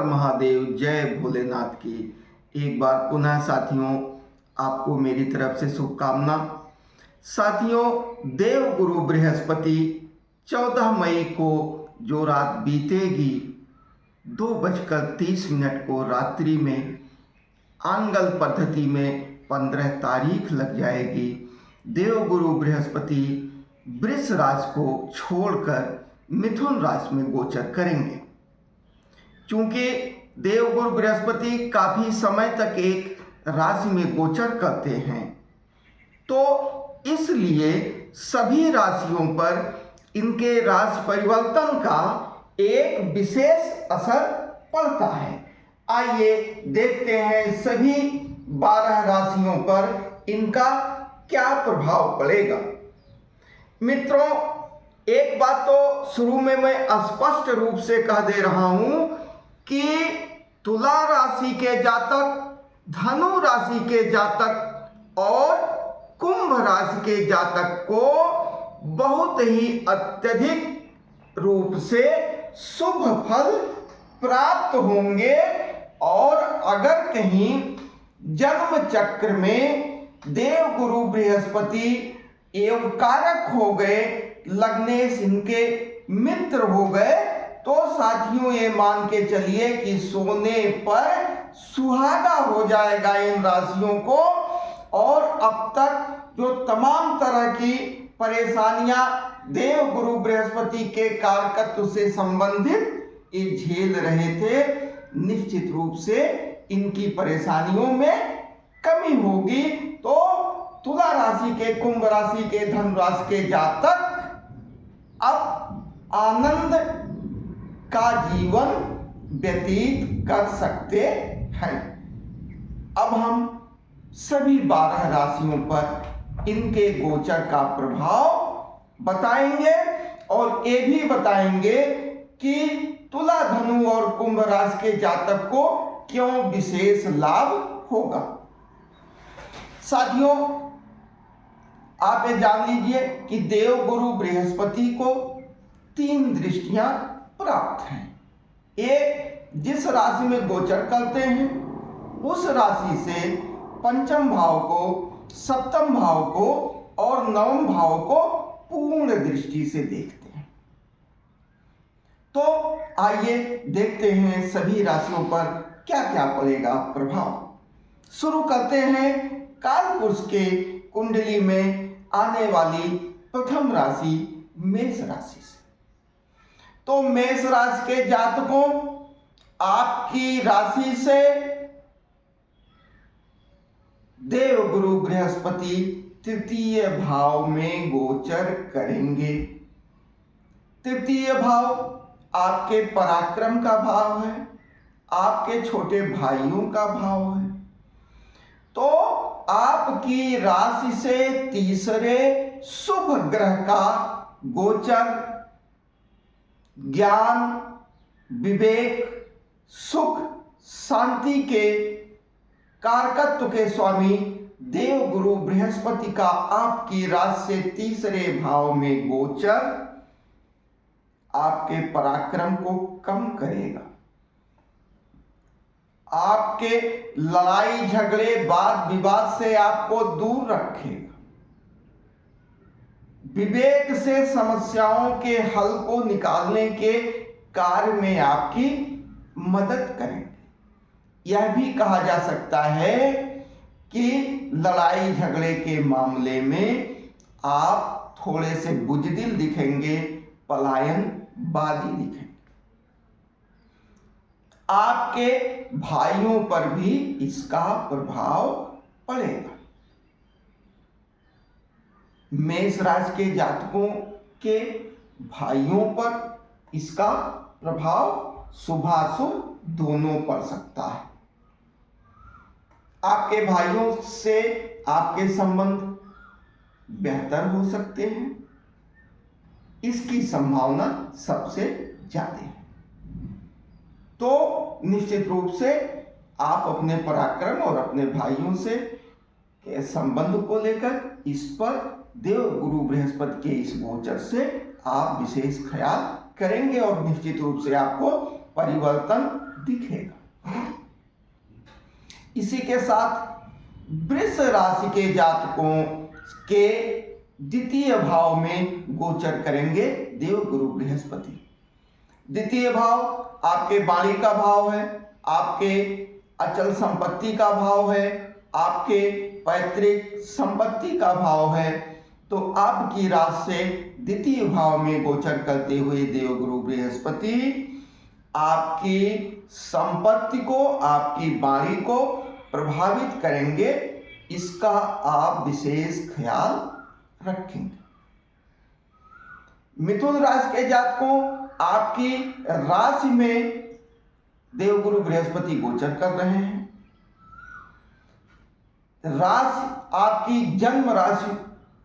हर महादेव, जय भोलेनाथ की। एक बार पुनः साथियों आपको मेरी तरफ से शुभकामना। साथियों, देव गुरु बृहस्पति 14 मई को जो रात बीतेगी 2:30 को रात्रि में आंगल पद्धति में 15 तारीख लग जाएगी। देव गुरु बृहस्पति वृष राशि को छोड़कर मिथुन राशि में गोचर करेंगे। चूंकि देवगुरु बृहस्पति काफी समय तक एक राशि में गोचर करते हैं, तो इसलिए सभी राशियों पर इनके राशि परिवर्तन का एक विशेष असर पड़ता है। आइए देखते हैं सभी 12 राशियों पर इनका क्या प्रभाव पड़ेगा। मित्रों, एक बात तो शुरू में मैं स्पष्ट रूप से कह दे रहा हूं कि तुला राशि के जातक, धनु राशि के जातक और कुंभ राशि के जातक को बहुत ही अत्यधिक रूप से शुभ फल प्राप्त होंगे। और अगर कहीं जन्म चक्र में देव गुरु बृहस्पति एवं कारक हो गए, लग्नेश इनके मित्र हो गए, तो साथियों ये मान के चलिए कि सोने पर सुहागा हो जाएगा इन राशियों को। और अब तक जो तमाम तरह की परेशानियां देव गुरु बृहस्पति के कारकत्व से संबंधित ये झेल रहे थे, निश्चित रूप से इनकी परेशानियों में कमी होगी। तो तुला राशि के, कुंभ राशि के, धनु राशि के जातक अब आनंद का जीवन व्यतीत कर सकते हैं। अब हम सभी 12 राशियों पर इनके गोचर का प्रभाव बताएंगे और ये भी बताएंगे कि तुला, धनु और कुंभ राशि के जातक को क्यों विशेष लाभ होगा। साथियों, आप ये जान लीजिए कि देव गुरु बृहस्पति को 3 दृष्टियां प्राप्त हैं। एक, जिस राशि में गोचर करते हैं उस राशि से पंचम भाव को, सप्तम भाव को और नवम भाव को पूर्ण दृष्टि से देखते हैं। तो आइए देखते हैं सभी राशियों पर क्या क्या पड़ेगा प्रभाव। शुरू करते हैं कालपुरुष के कुंडली में आने वाली प्रथम राशि मेष राशि से। तो मेष राशि के जातकों, आपकी राशि से देव गुरु बृहस्पति तृतीय भाव में गोचर करेंगे। तृतीय भाव आपके पराक्रम का भाव है, आपके छोटे भाइयों का भाव है। तो आपकी राशि से तीसरे शुभ ग्रह का गोचर ज्ञान, विवेक, सुख, शांति के कारकत्व के स्वामी देव गुरु बृहस्पति का आपकी राशि से तीसरे भाव में गोचर आपके पराक्रम को कम करेगा, आपके लड़ाई झगड़े, वाद विवाद से आपको दूर रखेगा, विवेक से समस्याओं के हल को निकालने के कार्य में आपकी मदद करेंगे। यह भी कहा जा सकता है कि लड़ाई झगड़े के मामले में आप थोड़े से बुजदिल दिखेंगे, पलायनवादी दिखेंगे। आपके भाइयों पर भी इसका प्रभाव पड़ेगा। मेष राशि के जातकों के भाइयों पर इसका प्रभाव शुभाशुभ दोनों पड़ सकता है। आपके भाइयों से आपके संबंध बेहतर हो सकते हैं, इसकी संभावना सबसे ज्यादा है। तो निश्चित रूप से आप अपने पराक्रम और अपने भाइयों से के संबंध को लेकर इस पर देव गुरु बृहस्पति के इस गोचर से आप विशेष ख्याल करेंगे और निश्चित रूप से आपको परिवर्तन दिखेगा। इसी के साथ वृष राशि के जातकों के द्वितीय भाव में गोचर करेंगे देवगुरु बृहस्पति। द्वितीय भाव आपके वाणी का भाव है, आपके अचल संपत्ति का भाव है, आपके पैतृक संपत्ति का भाव है। तो आपकी राशि से द्वितीय भाव में गोचर करते हुए देवगुरु बृहस्पति आपकी संपत्ति को, आपकी वाणी को प्रभावित करेंगे। इसका आप विशेष ख्याल रखेंगे। मिथुन राशि के जातकों, आपकी राशि में देवगुरु बृहस्पति गोचर कर रहे हैं। राशि आपकी जन्म राशि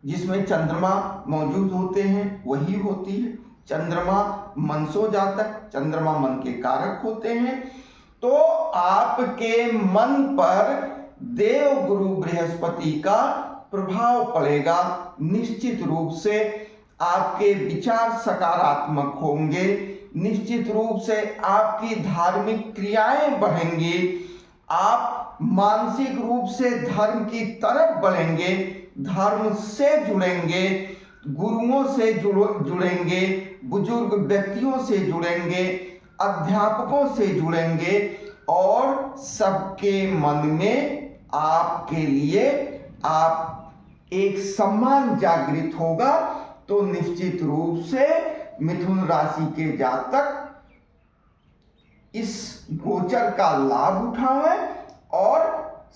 जिसमें चंद्रमा मौजूद होते हैं वही होती है। चंद्रमा मनसो जातक, चंद्रमा मन के कारक होते हैं। तो आपके मन पर देवगुरु बृहस्पति का प्रभाव पड़ेगा। निश्चित रूप से आपके विचार सकारात्मक होंगे, निश्चित रूप से आपकी धार्मिक क्रियाएं बढ़ेंगी, आप मानसिक रूप से धर्म की तरफ बढ़ेंगे, धर्म से जुड़ेंगे, गुरुओं से जुड़ेंगे, बुजुर्ग व्यक्तियों से जुड़ेंगे, अध्यापकों से जुड़ेंगे और सबके मन में आपके लिए आप एक सम्मान जागृत होगा। तो निश्चित रूप से मिथुन राशि के जातक इस गोचर का लाभ उठावें और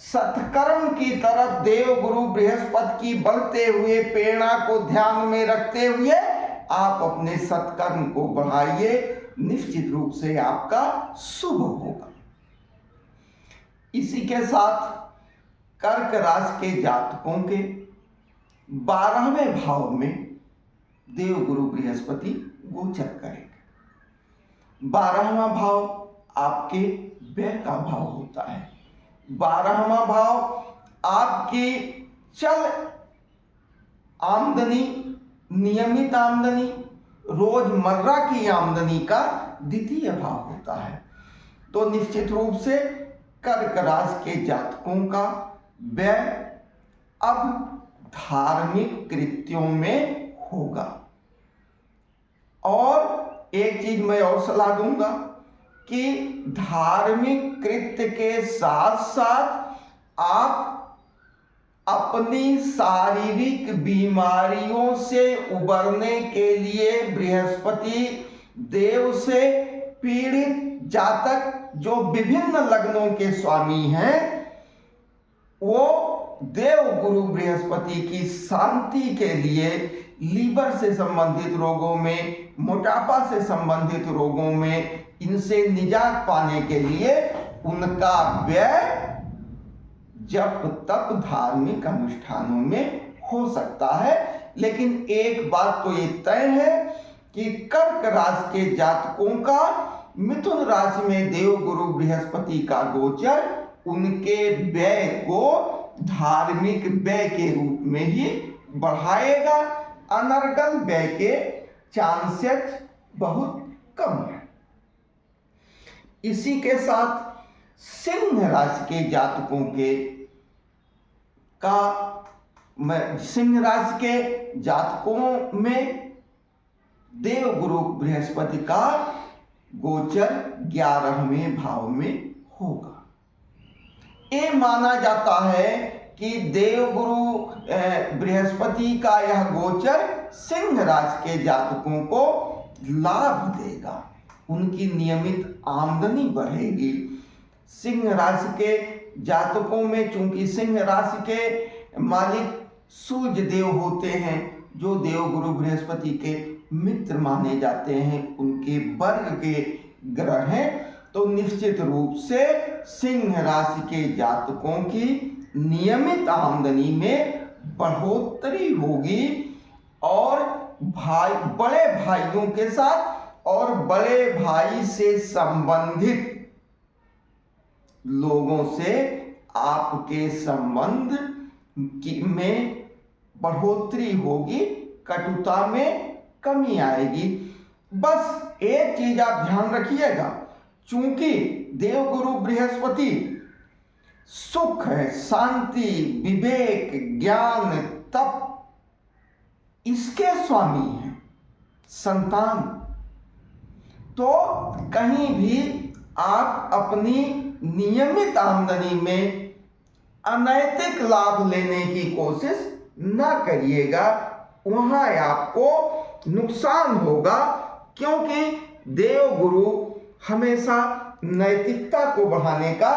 सत्कर्म की तरफ देवगुरु बृहस्पति की बढ़ते हुए प्रेरणा को ध्यान में रखते हुए आप अपने सत्कर्म को बढ़ाइए। निश्चित रूप से आपका शुभ होगा। इसी के साथ कर्क राशि के जातकों के 12वें भाव में देवगुरु बृहस्पति गोचर करेंगे। 12वां भाव आपके व्यय का भाव होता है। 12वां भाव आपकी चल आमदनी, नियमित आमदनी, रोजमर्रा की आमदनी का द्वितीय भाव होता है। तो निश्चित रूप से कर्क राशि के जातकों का व्यय अब धार्मिक कृत्यों में होगा। और एक चीज मैं और सलाह दूंगा कि धार्मिक कृत्य के साथ साथ आप अपनी शारीरिक बीमारियों से उबरने के लिए बृहस्पति देव से पीड़ित जातक जो विभिन्न लग्नों के स्वामी हैं, वो देव गुरु बृहस्पति की शांति के लिए लीवर से संबंधित रोगों में, मोटापा से संबंधित रोगों में, इनसे निजात पाने के लिए उनका व्यय जप तप धार्मिक अनुष्ठानों में हो सकता है। लेकिन एक बात तो ये तय है कि कर्क राशि के जातकों का मिथुन राशि में देव गुरु बृहस्पति का गोचर उनके व्यय को धार्मिक व्यय के रूप में ही बढ़ाएगा। अनर्गल व्यय के चांसेस बहुत कम है। इसी के साथ सिंह राशि के जातकों के सिंह राशि के जातकों में देव गुरु बृहस्पति का गोचर 11वें भाव में होगा। ये माना जाता है कि देव गुरु बृहस्पति का यह गोचर सिंह राशि के जातकों को लाभ देगा, उनकी नियमित आमदनी बढ़ेगी। सिंह राशि के जातकों में चूंकि सिंह राशि के मालिक सूर्य देव होते हैं, जो देव गुरु बृहस्पति के मित्र माने जाते हैं, उनके वर्ग के ग्रह हैं, तो निश्चित रूप से सिंह राशि के जातकों की नियमित आमदनी में बढ़ोतरी होगी और बड़े भाइयों के साथ और बड़े भाई से संबंधित लोगों से आपके संबंध में बढ़ोतरी होगी, कटुता में कमी आएगी। बस एक चीज आप ध्यान रखिएगा, चूंकि देवगुरु बृहस्पति सुख, शांति, विवेक, ज्ञान, तप इसके स्वामी हैं, संतान, तो कहीं भी आप अपनी नियमित आमदनी में अनैतिक लाभ लेने की कोशिश ना करिएगा, वहां आपको नुकसान होगा। क्योंकि देवगुरु हमेशा नैतिकता को बढ़ाने का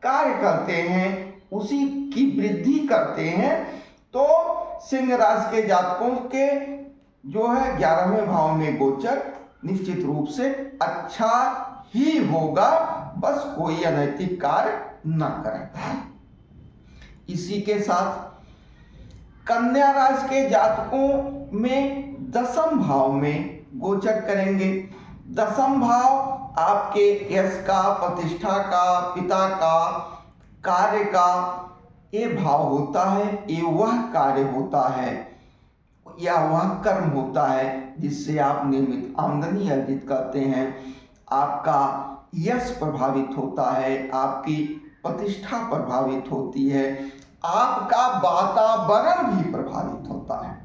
कार्य करते हैं, उसी की वृद्धि करते हैं। तो सिंह राशि के जातकों के जो है 11वें भाव में गोचर निश्चित रूप से अच्छा ही होगा, बस कोई अनैतिक कार्य न करें। इसी के साथ कन्या राशि के जातकों में 10वें भाव में गोचर करेंगे। 10वां भाव आपके यश का, प्रतिष्ठा का, पिता का, कार्य का ये भाव होता है। ये वह कार्य होता है या वह कर्म होता है जिससे आप नियमित आमदनी अर्जित करते हैं। आपका यश प्रभावित होता है, आपकी प्रतिष्ठा प्रभावित होती है, आपका वातावरण भी प्रभावित होता है।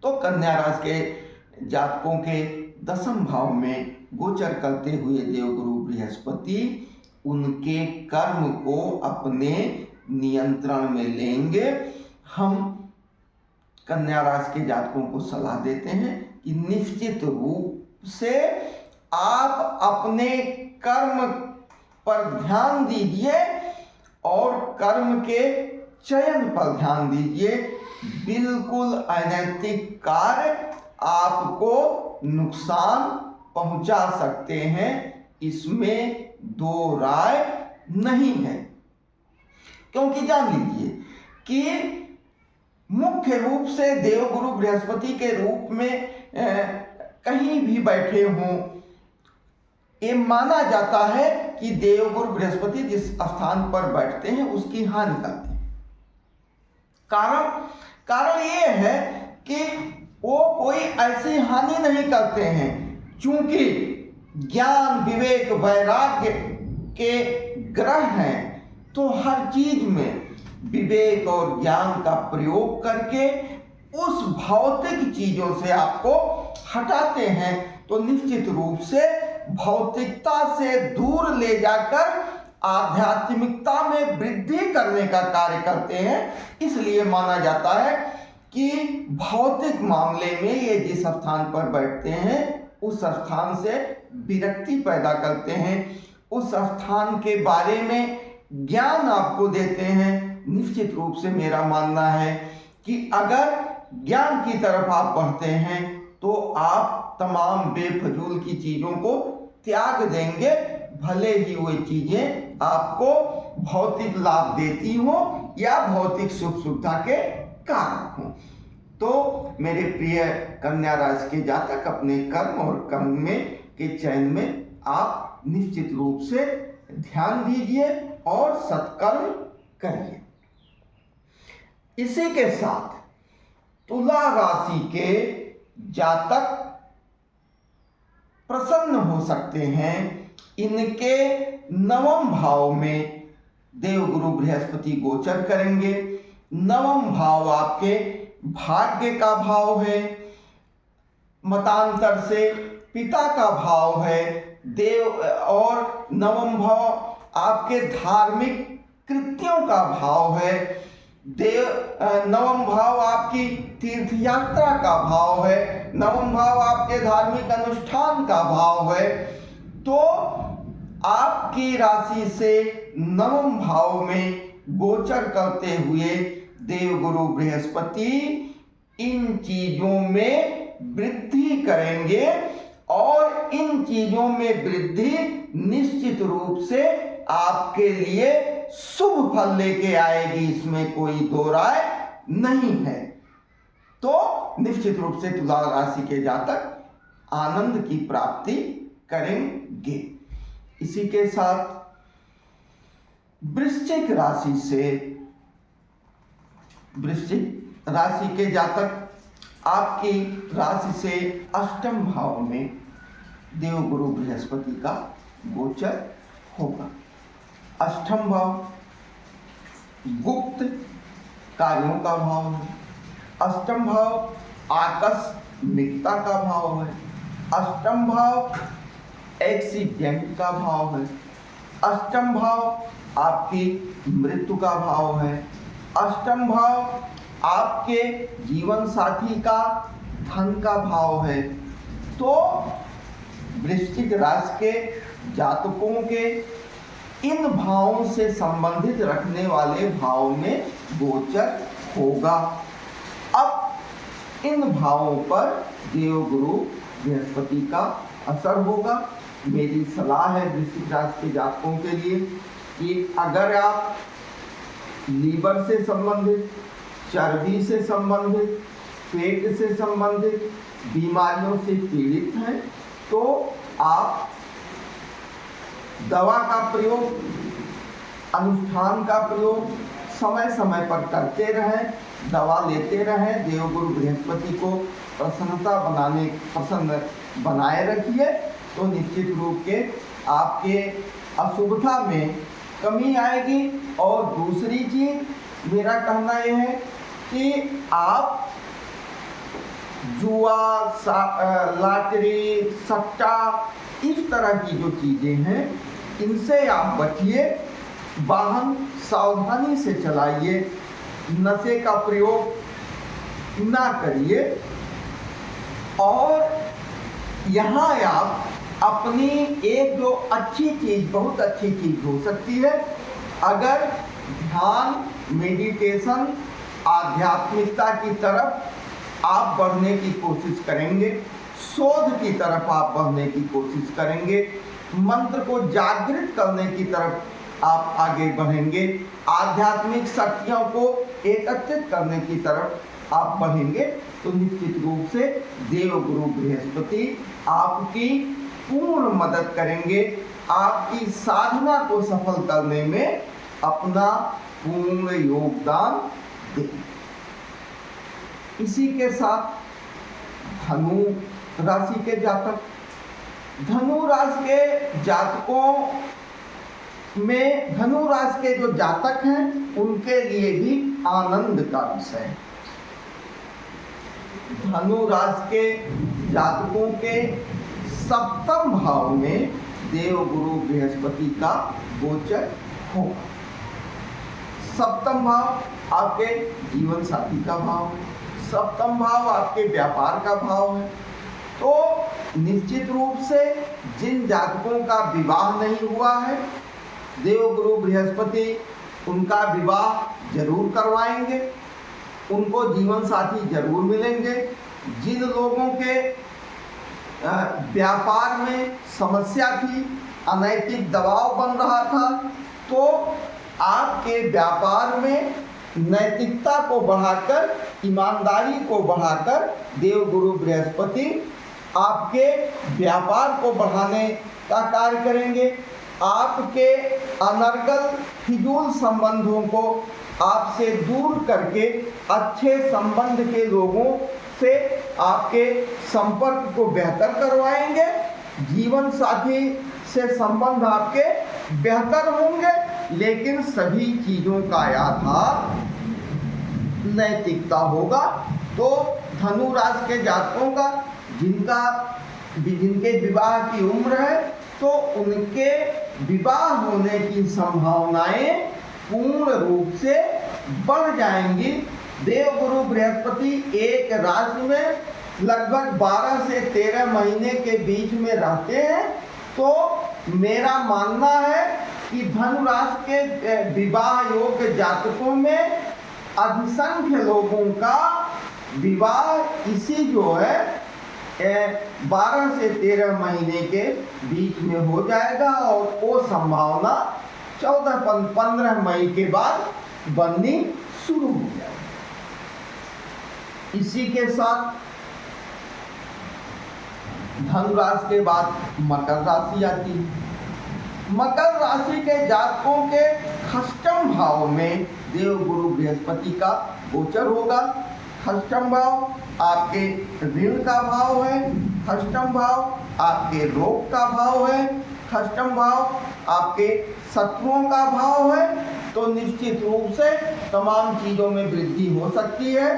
तो कन्या राशि के जातकों के 10वें भाव में गोचर करते हुए देवगुरु बृहस्पति उनके कर्म को अपने नियंत्रण में लेंगे। हम कन्या राशि के जातकों को सलाह देते हैं कि निश्चित रूप से आप अपने कर्म पर ध्यान दीजिए और कर्म के चयन पर ध्यान दीजिए। बिल्कुल अनैतिक कार्य आपको नुकसान पहुंचा सकते हैं, इसमें दो राय नहीं है। क्योंकि जान लीजिए कि मुख्य रूप से देवगुरु बृहस्पति के रूप में कहीं भी बैठे हों, ये माना जाता है कि देवगुरु बृहस्पति जिस स्थान पर बैठते हैं उसकी हानि करते हैं। कारण ये है कि वो कोई ऐसी हानि नहीं करते हैं, चूंकि ज्ञान, विवेक, वैराग्य के ग्रह हैं, तो हर चीज में विवेक और ज्ञान का प्रयोग करके उस भौतिक चीजों से आपको हटाते हैं। तो निश्चित रूप से भौतिकता से दूर ले जाकर आध्यात्मिकता में वृद्धि करने का कार्य करते हैं। इसलिए माना जाता है कि भौतिक मामले में ये जिस स्थान पर बैठते हैं उस स्थान से विरक्ति पैदा करते हैं, उस स्थान के बारे में ज्ञान आपको देते हैं। निश्चित रूप से मेरा मानना है कि अगर ज्ञान की तरफ आप बढ़ते हैं तो आप तमाम बेफजूल की चीजों को त्याग देंगे, भले ही वो चीजें आपको भौतिक लाभ देती हो या भौतिक सुख सुविधा के कारक हो। तो मेरे प्रिय कन्या राशि के जातक अपने कर्म और कर्म में के चयन में आप निश्चित रूप से ध्यान दीजिए और सत्कर्म करिए। इसी के साथ तुला राशि के जातक प्रसन्न हो सकते हैं। इनके 9वें भाव में देवगुरु बृहस्पति गोचर करेंगे। 9वां भाव आपके भाग्य का भाव है, मतांतर से पिता का भाव है और 9वां भाव आपके धार्मिक कृत्यों का भाव है। 9वां भाव आपकी तीर्थ यात्रा का भाव है। 9वां भाव आपके धार्मिक अनुष्ठान का भाव है। तो आपकी राशि से 9वें भाव में गोचर करते हुए देवगुरु बृहस्पति इन चीजों में वृद्धि करेंगे और इन चीजों में वृद्धि निश्चित रूप से आपके लिए शुभ फल लेके आएगी, इसमें कोई दो राय नहीं है। तो निश्चित रूप से तुला राशि के जातक आनंद की प्राप्ति करेंगे। इसी के साथ वृश्चिक राशि के जातक आपकी राशि से 8वें भाव में देवगुरु बृहस्पति का गोचर होगा। अष्टम भाव गुप्त कार्यों का भाव है। अष्टम भाव आकस्मिकता का भाव है। अष्टम भाव एक्सीडेंट का भाव है। अष्टम भाव आपकी मृत्यु का भाव है। अष्टम भाव आपके जीवन साथी का धन का भाव है। तो वृश्चिक राशि के जातकों के इन भावों से संबंधित रखने वाले भाव में गोचर होगा। अब इन भावों पर देवगुरु बृहस्पति का असर होगा। मेरी सलाह है वृश्चिक राशि के जातकों के लिए कि अगर आप लीवर से संबंधित, चर्बी से संबंधित, पेट से संबंधित बीमारियों से पीड़ित हैं तो आप दवा का प्रयोग, अनुष्ठान का प्रयोग समय समय पर करते रहें, दवा लेते रहें। देवगुरु बृहस्पति को प्रसन्न बनाए रखिए तो निश्चित रूप के आपके अशुभता में कमी आएगी। और दूसरी चीज मेरा कहना यह है कि आप जुआ, लॉटरी, सट्टा, इस तरह की जो चीजें हैं इनसे आप बचिए। वाहन सावधानी से चलाइए, नशे का प्रयोग ना करिए। और यहाँ आप अपनी एक जो अच्छी चीज, बहुत अच्छी चीज हो सकती है, अगर ध्यान, मेडिटेशन, आध्यात्मिकता की तरफ आप बढ़ने की कोशिश करेंगे, शोध की तरफ आप बढ़ने की कोशिश करेंगे, मंत्र को जागृत करने की तरफ आप आगे बढ़ेंगे, आध्यात्मिक शक्तियों को एकत्रित करने की तरफ आप बढ़ेंगे तो निश्चित रूप से देवगुरु बृहस्पति आपकी पूर्ण मदद करेंगे, आपकी साधना को सफल करने में अपना पूर्ण योगदान देंगे। इसी के साथ धनु राशि के जातक, धनु राशि के जातकों में, धनु राशि के जो जातक हैं उनके लिए भी आनंद का विषय है। धनु राशि के जातकों के सप्तम भाव में देवगुरु बृहस्पति का गोचर होगा। सप्तम भाव आपके जीवन साथी का भाव है, सप्तम भाव आपके व्यापार का भाव है। तो निश्चित रूप से जिन जातकों का विवाह नहीं हुआ है, देवगुरु बृहस्पति उनका विवाह जरूर करवाएंगे, उनको जीवन साथी जरूर मिलेंगे। जिन लोगों के व्यापार में समस्या थी, अनैतिक दबाव बन रहा था, तो आपके व्यापार में नैतिकता को बढ़ाकर, ईमानदारी को बढ़ाकर देवगुरु बृहस्पति आपके व्यापार को बढ़ाने का कार्य करेंगे। आपके अनर्गल फिजूल संबंधों को आपसे दूर करके अच्छे संबंध के लोगों से आपके संपर्क को बेहतर करवाएंगे। जीवन साथी से संबंध आपके बेहतर होंगे, लेकिन सभी चीजों का आधार नैतिकता होगा। तो धनु राशि के जातकों का जिनके विवाह की उम्र है, तो उनके विवाह होने की संभावनाएं पूर्ण रूप से बढ़ जाएंगी। देवगुरु बृहस्पति एक राशि में लगभग 12 से 13 महीने के बीच में रहते हैं। तो मेरा मानना है कि धनु राशि के विवाह योग्य जातकों में अधिसंख्य लोगों का विवाह इसी जो है 12 से 13 महीने के बीच में हो जाएगा, और वो संभावना 14-15 मई के बाद बननी शुरू हो जाएगी। इसी के साथ धनु राशि के बाद मकर राशि आती है। मकर राशि के जातकों के षष्ठम भाव में देवगुरु बृहस्पति का गोचर होगा। षष्ठम भाव आपके ऋण का भाव है, षष्ठम भाव आपके रोग का भाव है, षष्ठम भाव आपके शत्रुओं का भाव है, तो निश्चित रूप से तमाम चीज़ों में वृद्धि हो सकती है।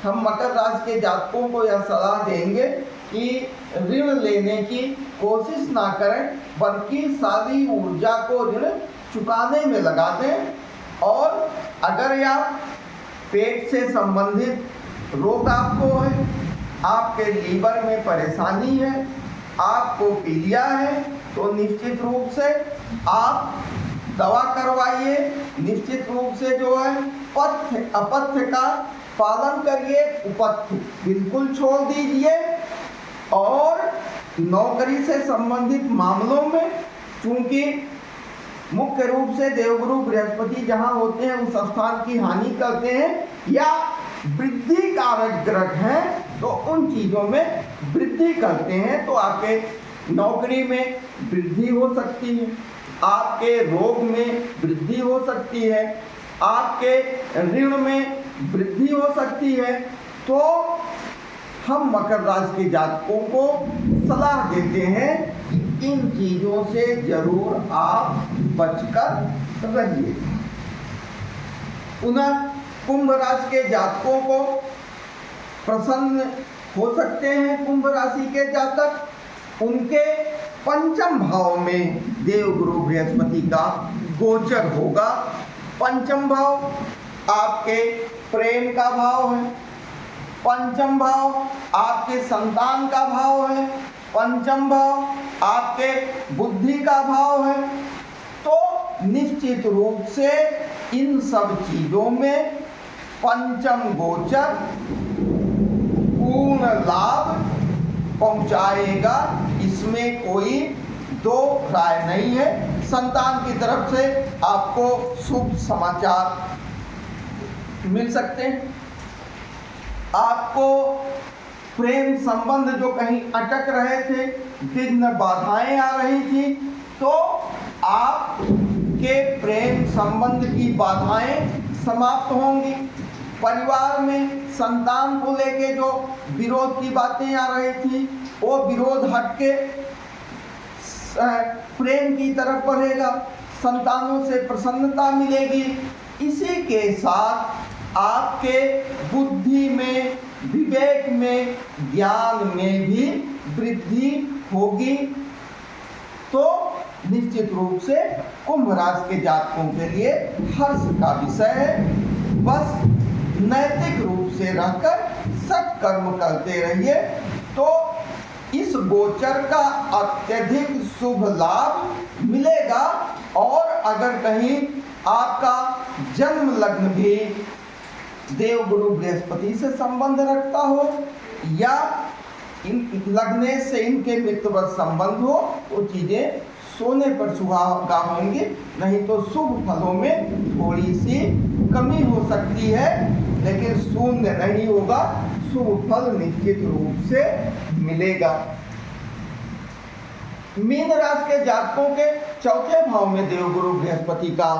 हम मकर राशि के जातकों को यह सलाह देंगे कि ऋण लेने की कोशिश ना करें, बल्कि सारी ऊर्जा को ऋण चुकाने में लगा दें। और अगर या पेट से संबंधित रोग आपको है, आपके लीवर में परेशानी है, आपको पीलिया है, तो निश्चित रूप से आप दवा करवाइए। निश्चित रूप से जो है पथ्य अपथ्य का पालन करिए, उपथ्य बिल्कुल छोड़ दीजिए। और नौकरी से संबंधित मामलों में, चूंकि मुख्य रूप से देवगुरु बृहस्पति जहाँ होते हैं उस स्थान की हानि करते हैं या वृद्धि कारक ग्रह हैं, तो उन चीज़ों में वृद्धि करते हैं, तो आपके नौकरी में वृद्धि हो सकती है, आपके रोग में वृद्धि हो सकती है, आपके ऋण में वृद्धि हो सकती है। तो हम मकर राशि के जातकों को सलाह देते हैं कि इन चीज़ों से जरूर आप बचकर रहिए। पुनः कुंभ राशि के जातकों को प्रसन्न हो सकते हैं। कुंभ राशि के जातक, उनके पंचम भाव में देवगुरु बृहस्पति का गोचर होगा। पंचम भाव आपके प्रेम का भाव है, पंचम भाव आपके संतान का भाव है, पंचम भाव आपके बुद्धि का भाव है। तो निश्चित रूप से इन सब चीजों में पंचम गोचर पूर्ण लाभ पहुंचाएगा, इसमें कोई दो राय नहीं है। संतान की तरफ से आपको शुभ समाचार मिल सकते हैं। आपको प्रेम संबंध जो कहीं अटक रहे थे, विघ्न बाधाएं आ रही थी, तो आपके प्रेम संबंध की बाधाएं समाप्त होंगी। परिवार में संतान को लेके जो विरोध की बातें आ रही थी, वो विरोध हटके प्रेम की तरफ बढ़ेगा, संतानों से प्रसन्नता मिलेगी। इसी के साथ आपके बुद्धि में, विवेक में, ज्ञान में भी वृद्धि होगी। तो निश्चित रूप से कुंभ राशि के जातकों के लिए हर्ष का विषय है। बस नैतिक रूप से रहकर सत्कर्म करते रहिए, तो इस गोचर का अत्यधिक शुभ लाभ मिलेगा। और अगर कहीं आपका जन्म लग्न भी देवगुरु बृहस्पति से संबंध रखता हो या इन लगने से इनके मित्रवत संबंध हो, वो चीजें सोने पर सुहागा होंगी, नहीं तो शुभ फलों में थोड़ी सी कमी हो सकती है, लेकिन शून्य नहीं होगा, शुभ फल निश्चित रूप से मिलेगा। मीन राशि के जातकों के चौथे भाव में देवगुरु बृहस्पति का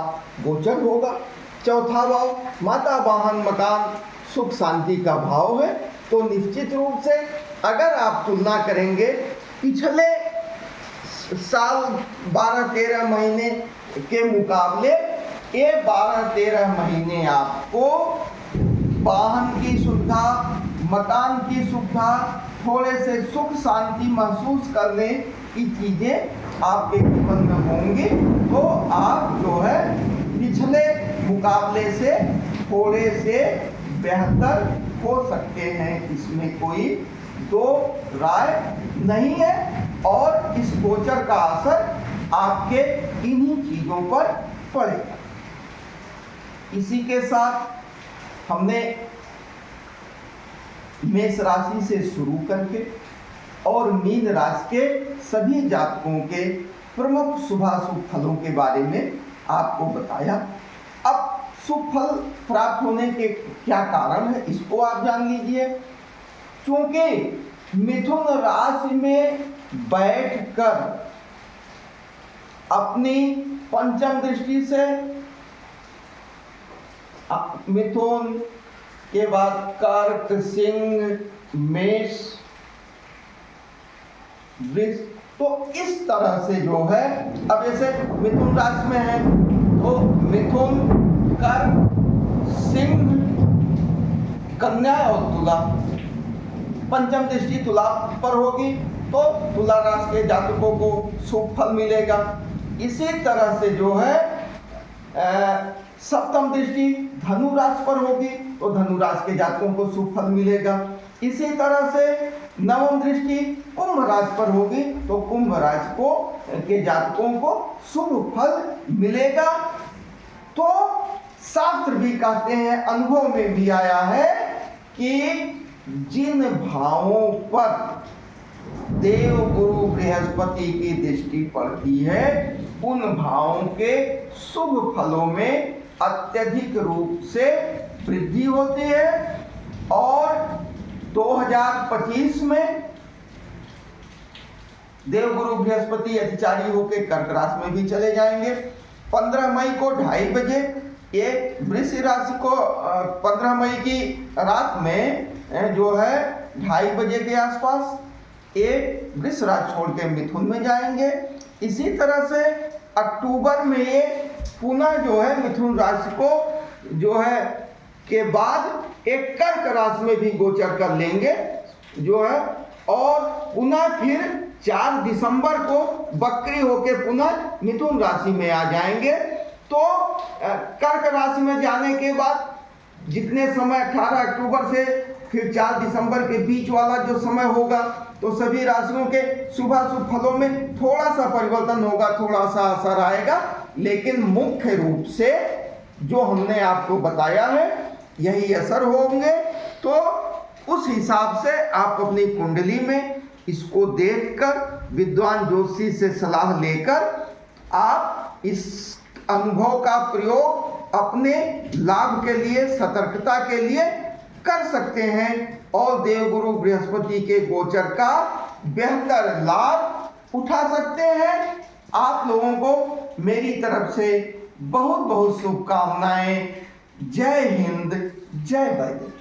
गोचर होगा। चौथा भाव माता, वाहन, मकान, सुख शांति का भाव है। तो निश्चित रूप से अगर आप तुलना करेंगे पिछले साल 12-13 महीने के मुकाबले, ये 12-13 महीने आपको वाहन की सुविधा, मकान की सुविधा, थोड़े से सुख शांति महसूस करने की चीज़ें आपके जीवन में होंगी। तो आप जो है पिछले मुकाबले से थोड़े से बेहतर हो सकते हैं, इसमें कोई दो राय नहीं है। और इस गोचर का असर आपके इन्हीं चीज़ों पर पड़ेगा। इसी के साथ हमने मेष राशि से शुरू करके और मीन राशि के सभी जातकों के प्रमुख शुभाशुभ फलों के बारे में आपको बताया। अब शुभ फल प्राप्त होने के क्या कारण है, इसको आप जान लीजिए। क्योंकि मिथुन राशि में बैठकर अपनी पंचम दृष्टि से मिथुन के बाद कर्क, सिंह, मेष, वृष, तो इस तरह से जो है, अब जैसे मिथुन राशि में है तो मिथुन, कर्क, सिंह, कन्या और तुला, पंचम दृष्टि तुला पर होगी तो तुला राशि के जातकों को शुभ फल मिलेगा। इसी तरह से जो है सप्तम दृष्टि धनु राशि पर होगी तो धनु राशि के जातकों को शुभ फल मिलेगा। इसी तरह से नवम दृष्टि कुंभ राशि पर होगी तो कुंभ राशि को के जातकों को शुभ फल मिलेगा। तो शास्त्र भी कहते हैं, अनुभव में भी आया है कि जिन भावों पर देव गुरु बृहस्पति की दृष्टि पड़ती है उन भावों के शुभ फलों में अत्यधिक रूप से वृद्धि होती है। और 2025 में देवगुरु बृहस्पति अतिचारी होकर कर्क राशि में भी चले जाएंगे। 15 मई को 2:30 बजे ये वृश्चिक राशि को 15 मई की रात में जो है 2:30 बजे के आसपास ये वृष राशि छोड़ के मिथुन में जाएंगे। इसी तरह से अक्टूबर में ये पुनः जो है मिथुन राशि को जो है के बाद एक कर्क राशि में भी गोचर कर लेंगे जो है, और पुनः फिर 4 दिसंबर को वक्री होके पुनः मिथुन राशि में आ जाएंगे। तो कर्क राशि में जाने के बाद जितने समय 18 अक्टूबर से फिर 4 दिसंबर के बीच वाला जो समय होगा तो सभी राशियों के शुभ फलों में थोड़ा सा परिवर्तन होगा, थोड़ा सा असर आएगा, लेकिन मुख्य रूप से जो हमने आपको बताया है यही असर होंगे। तो उस हिसाब से आप अपनी कुंडली में इसको देखकर विद्वान ज्योतिषी से सलाह लेकर आप इस अनुभव का प्रयोग अपने लाभ के लिए, सतर्कता के लिए कर सकते हैं और देवगुरु बृहस्पति के गोचर का बेहतर लाभ उठा सकते हैं। आप लोगों को मेरी तरफ से बहुत बहुत शुभकामनाएं। जय हिंद, जय वैदिक।